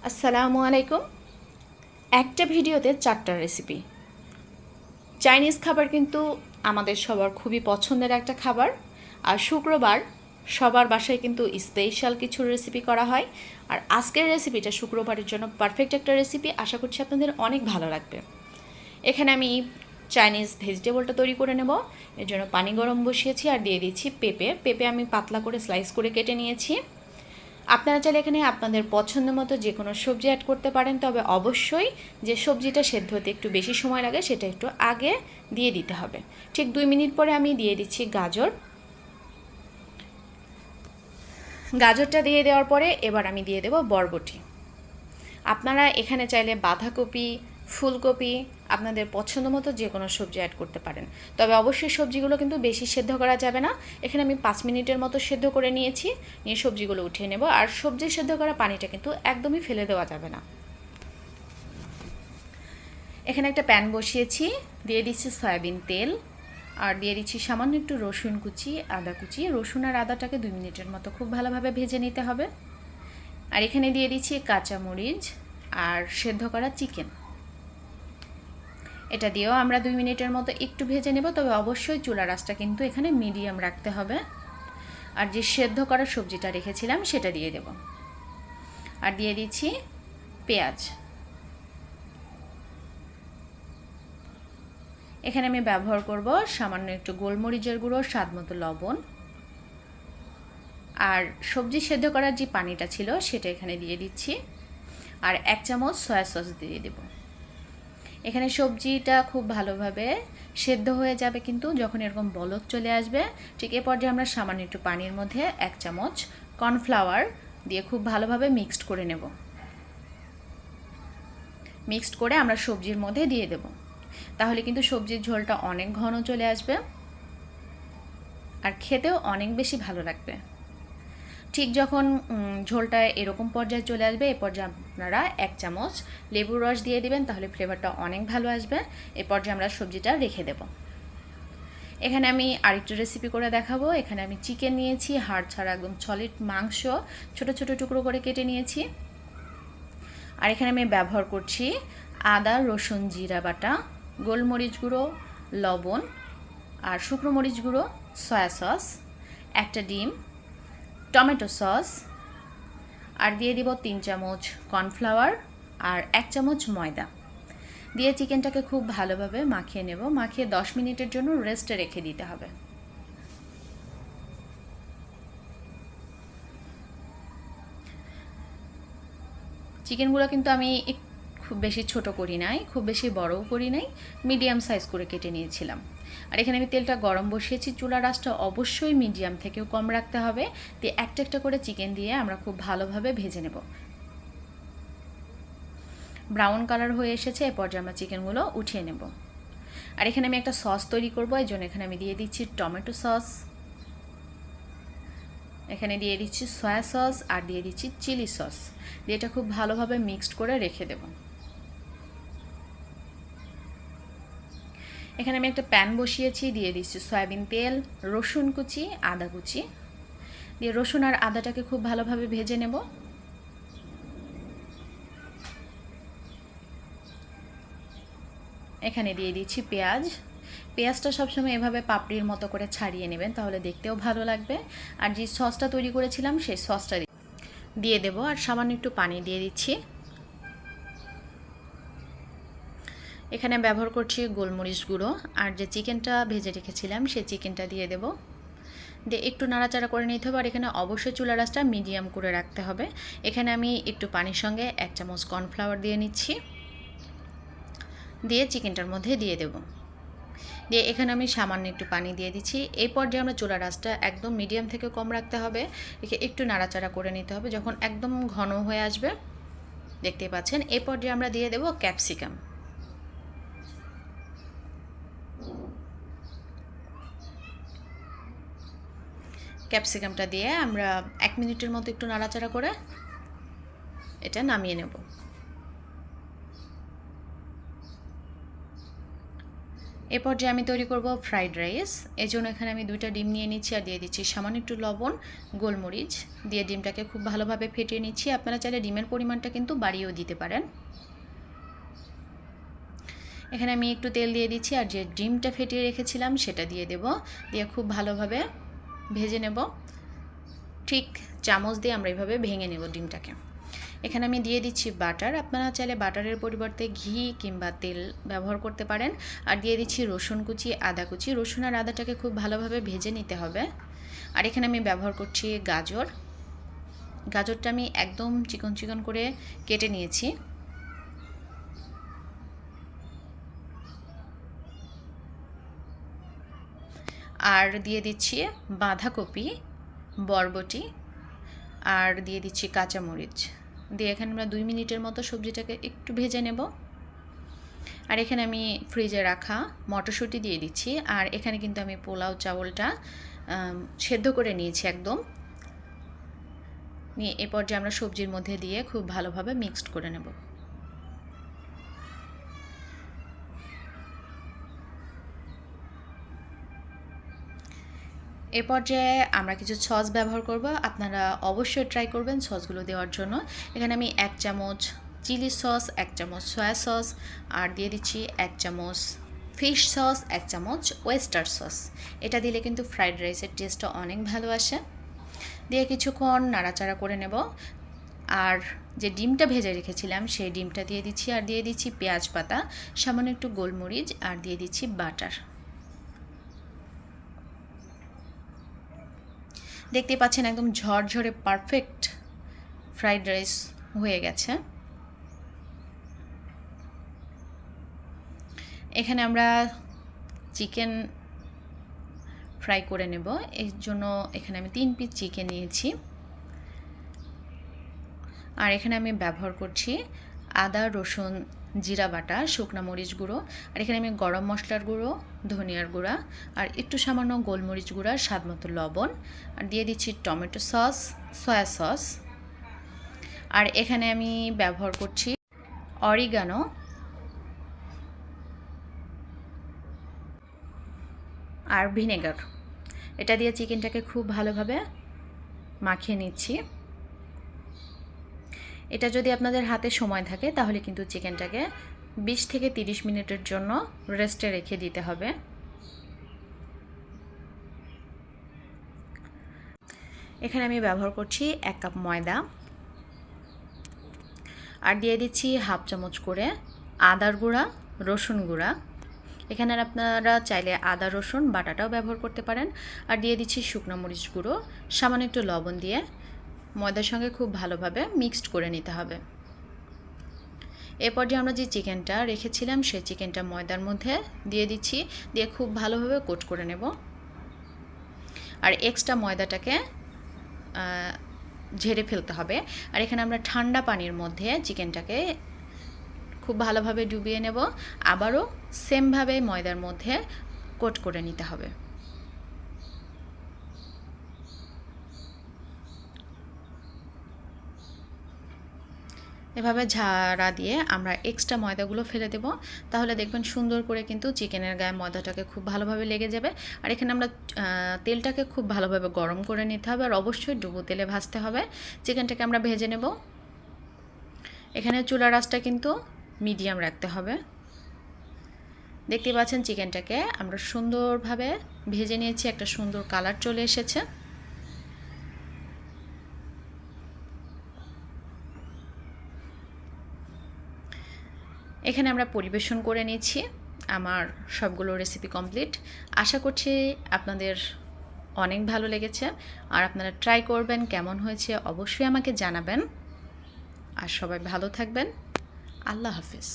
আসসালামু আলাইকুম। একটা ভিডিওতে 4টা রেসিপি। চাইনিজ খাবার কিন্তু আমাদের সবার খুবই পছন্দের একটা খাবার। আর শুক্রবার সবার বাসায় কিন্তু স্পেশাল কিছু রেসিপি করা হয়। আর আজকের রেসিপিটা শুক্রবারের জন্য পারফেক্ট একটা রেসিপি। আশা করছি আপনাদের অনেক ভালো লাগবে। এখানে আমি চাইনিজ ভেজিটেবলটা তৈরি করে নেব। এর জন্য পানি গরম বসিয়েছি আর দিয়ে দিচ্ছি পেঁপে আমি পাতলা করে স্লাইস করে কেটে নিয়েছি। আপনারা চাইলে এখানে আপনাদের পছন্দ মতো যে কোনো সবজি অ্যাড করতে পারেন, তবে অবশ্যই যে সবজিটা সেদ্ধ হতে একটু বেশি সময় লাগে সেটা একটু আগে দিয়ে দিতে হবে। ঠিক 2 মিনিট পরে আমি দিয়ে দিচ্ছি গাজরটা দিয়ে দেওয়ার পরে এবার আমি দিয়ে দেব বরবটি। আপনারা এখানে চাইলে বাঁধাকপি, ফুলকপি আপনাদের পছন্দ মতো যে কোনো সবজি অ্যাড করতে পারেন, তবে অবশ্যই সবজিগুলো কিন্তু বেশি সেদ্ধ করা যাবে না। এখানে আমি 5 মিনিটের মতো সেদ্ধ করে নিয়েছি। নিয়ে সবজিগুলো উঠিয়ে নেব। আর সবজি সেদ্ধ করা পানিটা কিন্তু একদমই ফেলে দেওয়া যাবে না। এখানে একটা প্যান বসিয়েছি, দিয়ে দিচ্ছি সয়াবিন তেল আর দিয়ে দিচ্ছি সামান্য একটু রসুন কুচি, আদা কুচি। রসুন আর আদাটাকে 2 মিনিটের মতো খুব ভালোভাবে ভেজে নিতে হবে। আর এখানে দিয়ে দিচ্ছি কাঁচামরিচ আর সেদ্ধ করা চিকেন। এটা দিয়েও আমরা 2 মিনিটের মতো একটু ভেজে নেব, তবে অবশ্যই চুলার আঁচটা কিন্তু এখানে মিডিয়াম রাখতে হবে। আর যে সেদ্ধ করা সবজিটা রেখেছিলাম সেটা দিয়ে দেব। আর দিয়ে দিচ্ছি পেঁয়াজ। এখানে আমি ব্যবহার করব সামান্য একটু গোলমরিচের গুঁড়ো, স্বাদ মতো লবণ, আর সবজি সেদ্ধ করার যে পানিটা ছিল সেটা এখানে দিয়ে দিচ্ছি। আর 1 চামচ সয়া সস দিয়ে দেব। এখানে সবজিটা খুব ভালোভাবে সেদ্ধ হয়ে যাবে, কিন্তু যখন এরকম বলক চলে আসবে ঠিক এ পর্যায়ে আমরা সামান্য একটু পানির মধ্যে 1 চামচ কর্নফ্লাওয়ার দিয়ে খুব ভালোভাবে মিক্সড করে নেব। মিক্সড করে আমরা সবজির মধ্যে দিয়ে দেব। তাহলে কিন্তু সবজির ঝোলটা অনেক ঘন চলে আসবে আর খেতেও অনেক বেশি ভালো লাগবে। ঠিক যখন ঝোলটা এরকম পর্যায়ে চলে আসবে, এ পর্যায়ে আপনারা 1 চামচ লেবুর রস দিয়ে দিবেন, তাহলে ফ্লেভারটা অনেক ভালো আসবে। এ পর্যায়ে আমরা সবজিটা রেখে দেব। এখানে আমি আরেকটু রেসিপি করে দেখাবো। এখানে আমি চিকেন নিয়েছি, হাড় ছাড়া একদম সলিড মাংস ছোট ছোট টুকরো করে কেটে নিয়েছি। আর এখানে আমি ব্যবহার করছি আদা রসুন জিরা বাটা, গোলমরিচ গুঁড়ো, লবণ আর শুকনো মরিচ গুঁড়ো, সয়া সস, একটা ডিম, টমেটো সস, আর দিয়ে দিব 3 চামচ কর্নফ্লাওয়ার আর 1 চামচ ময়দা দিয়ে চিকেনটাকে খুব ভালোভাবে মাখিয়ে নেব। মাখিয়ে 10 মিনিটের জন্য রেস্টে রেখে দিতে হবে। চিকেনগুলো কিন্তু আমি খুব বেশি ছোট করি নাই, খুব বেশি বড়ও করি নাই, মিডিয়াম সাইজ করে কেটে নিয়েছিলাম। আর এখানে আমি তেলটা গরম বসিয়েছি। চুলার আঁচটা অবশ্যই মিডিয়াম থেকেও কম রাখতে হবে। দিয়ে একটা একটা করে চিকেন দিয়ে আমরা খুব ভালোভাবে ভেজে নেব। ব্রাউন কালার হয়ে এসেছে, এ পর্যায়ে আমরা চিকেনগুলো উঠিয়ে নেব। আর এখানে আমি একটা সস তৈরি করব, এই জন্য এখানে আমি দিয়ে দিচ্ছি টমেটো সস, এখানে দিয়ে দিচ্ছি সয়া সস আর দিয়ে দিচ্ছি চিলি সস। দিয়ে এটা খুব ভালোভাবে মিক্সড করে রেখে দেব। এখানে আমি একটা প্যান বসিয়েছি, দিয়ে দিচ্ছি সয়াবিন তেল, রসুন কুচি, আদা কুচি দিয়ে রসুন আর আদাটাকে খুব ভালোভাবে ভেজে নেব। এখানে দিয়ে দিচ্ছি পেঁয়াজটা সবসময় এভাবে পাপড়ির মতো করে ছাড়িয়ে নেবেন, তাহলে দেখতেও ভালো লাগবে। আর যে সসটা তৈরি করেছিলাম সেই সসটা দিয়ে দেব। আর সামান্য একটু পানি দিয়ে দিচ্ছি। এখানে ব্যবহার করছি গোলমরিচ গুঁড়ো, আর যে চিকেনটা ভেজে রেখেছিলাম সেই চিকেনটা দিয়ে দেব। দিয়ে একটু নাড়াচাড়া করে নিতে হবে। আর এখানে অবশ্যই চুলার আঁচটা মিডিয়াম করে রাখতে হবে। এখানে আমি একটু পানির সঙ্গে 1 চামচ কর্নফ্লাওয়ার দিয়ে নিচ্ছি, দিয়ে চিকেনটার মধ্যে দিয়ে দেব। দিয়ে এখানে আমি সামান্য একটু পানি দিয়ে দিচ্ছি। এই পর্যায়ে আমরা চুলার আঁচটা একদম মিডিয়াম থেকে কম রাখতে হবে। একে একটু নাড়াচাড়া করে নিতে হবে। যখন একদম ঘন হয়ে আসবে দেখতে পাচ্ছেন, এই পর্যায়ে আমরা দিয়ে দেব ক্যাপসিকাম। ক্যাপসিকামটা দিয়ে আমরা 1 মিনিটের মতো একটু নাড়াচাড়া করে এটা নামিয়ে নেব। এ পর্যায়ে আমি তৈরি করব ফ্রাইড রাইস। এই জন্য এখানে আমি 2টা ডিম নিয়ে নিচ্ছি আর দিয়ে দিচ্ছি সামান্য একটু লবণ, গোলমরিচ দিয়ে ডিমটাকে খুব ভালোভাবে ফেটিয়ে নিচ্ছি। আপনারা চাইলে ডিমের পরিমাণটা কিন্তু বাড়িয়েও দিতে পারেন। এখানে আমি একটু তেল দিয়ে দিচ্ছি আর যে ডিমটা ফেটিয়ে রেখেছিলাম সেটা দিয়ে দেব, দিয়ে খুব ভালোভাবে ভেজে নেব। ঠিক চামচ দিয়ে আমরা এইভাবে ভেঙে নেব ডিমটাকে। এখানে আমি দিয়ে দিচ্ছি বাটার। আপনারা চাইলে বাটারের পরিবর্তে ঘি কিংবা তেল ব্যবহার করতে পারেন। আর দিয়ে দিচ্ছি রসুন কুচি, আদা কুচি। রসুন আর আদাটাকে খুব ভালোভাবে ভেজে নিতে হবে। আর এখানে আমি ব্যবহার করছি গাজর। গাজরটা আমি একদম চিকন চিকন করে কেটে নিয়েছি। আর দিয়ে দিচ্ছি বাঁধাকপি, বরবটি আর দিয়ে দিচ্ছি কাঁচামরিচ দিয়ে এখানে আমরা 2 মিনিটের মতো সবজিটাকে একটু ভেজে নেব। আর এখানে আমি ফ্রিজে রাখা মটরশুঁটি দিয়ে দিচ্ছি। আর এখানে কিন্তু আমি পোলাও চাউলটা সেদ্ধ করে নিয়েছি একদম। নিয়ে এ পর্যায়ে আমরা সবজির মধ্যে দিয়ে খুব ভালোভাবে মিক্সড করে নেব। এ পর্যায়ে আমরা কিছু সস ব্যবহার করব। আপনারা অবশ্যই ট্রাই করবেন সসগুলো দেওয়ার জন্য। এখানে আমি 1 চামচ চিলি সস, 1 চামচ সয়া সস আর দিয়ে দিচ্ছি 1 চামচ ফিশ সস, 1 চামচ ওয়েস্টার সস। এটা দিলে কিন্তু ফ্রাইড রাইসের টেস্টটা অনেক ভালো আসে। দিয়ে কিছুক্ষণ নাড়াচাড়া করে নেব। আর যে ডিমটা ভেজে রেখেছিলাম সেই ডিমটা দিয়ে দিচ্ছি আর দিয়ে দিচ্ছি পেঁয়াজ পাতা, সামান্য একটু গোলমরিচ আর দিয়ে দিচ্ছি বাটার। দেখতে পাচ্ছেন একদম ঝরঝরে পারফেক্ট ফ্রাইড রাইস হয়ে গেছে। এখানে আমরা চিকেন ফ্রাই করে নেব। এর জন্য এখানে আমি 3 পিস চিকেন নিয়েছি। আর এখানে আমি ব্যবহার করছি আদা, রসুন, জিরা বাটা, শুকনো মরিচ গুঁড়ো। আর এখানে আমি গরম মশলার গুঁড়ো, ধনিয়ার গুঁড়া আর একটু সামান্য গোলমরিচ গুঁড়া, স্বাদ মতো লবণ আর দিয়ে দিচ্ছি টমেটো সস, সয়া সস। আর এখানে আমি ব্যবহার করছি অরিগানো আর ভিনেগার। এটা দিয়ে চিকেনটাকে খুব ভালোভাবে মাখিয়ে নিচ্ছি। এটা যদি আপনাদের হাতে সময় থাকে তাহলে কিন্তু চিকেনটাকে 20 থেকে 30 মিনিটের জন্য রেস্টে রেখে দিতে হবে। এখানে আমি ব্যবহার করছি 1 কাপ ময়দা আর দিয়ে দিচ্ছি হাফ চামচ করে আদার গুঁড়া, রসুন গুঁড়া। এখানে আপনারা চাইলে আদা রসুন বাটাটাও ব্যবহার করতে পারেন। আর দিয়ে দিচ্ছি শুকনো মরিচ গুঁড়ো, সামান্য একটু লবণ দিয়ে ময়দার সঙ্গে খুব ভালোভাবে মিক্সড করে নিতে হবে। এরপর যে আমরা যে চিকেনটা রেখেছিলাম সেই চিকেনটা ময়দার মধ্যে দিয়ে দিচ্ছি, দিয়ে খুব ভালোভাবে কোট করে নেব। আর এক্সট্রা ময়দাটাকে ঝেড়ে ফেলতে হবে। আর এখানে আমরা ঠান্ডা পানির মধ্যে চিকেনটাকে খুব ভালোভাবে ডুবিয়ে নেব। আবারও সেমভাবে ময়দার মধ্যে কোট করে নিতে হবে। এভাবে ঝাড়া দিয়ে আমরা এক্সট্রা ময়দাগুলো ফেলে দেব। তাহলে দেখবেন সুন্দর করে কিন্তু চিকেনের গায়ে ময়দাটাকে খুব ভালোভাবে লেগে যাবে। আর এখানে আমরা তেলটাকে খুব ভালোভাবে গরম করে নিতে হবে আর অবশ্যই ডুবো তেলে ভাজতে হবে। চিকেনটাকে আমরা ভেজে নেব। এখানে চুলার আঁচটা কিন্তু মিডিয়াম রাখতে হবে। দেখতে পাচ্ছেন চিকেনটাকে আমরা সুন্দরভাবে ভেজে নিয়েছি, একটা সুন্দর কালার চলে এসেছে। এখানে আমরা পরিবেশন করে নিয়েছি। আমার সবগুলো রেসিপি কমপ্লিট। আশা করছি আপনাদের অনেক ভালো লেগেছে আর আপনারা ট্রাই করবেন। কেমন হয়েছে অবশ্যই আমাকে জানাবেন। আর সবাই ভালো থাকবেন। আল্লাহ হাফেজ।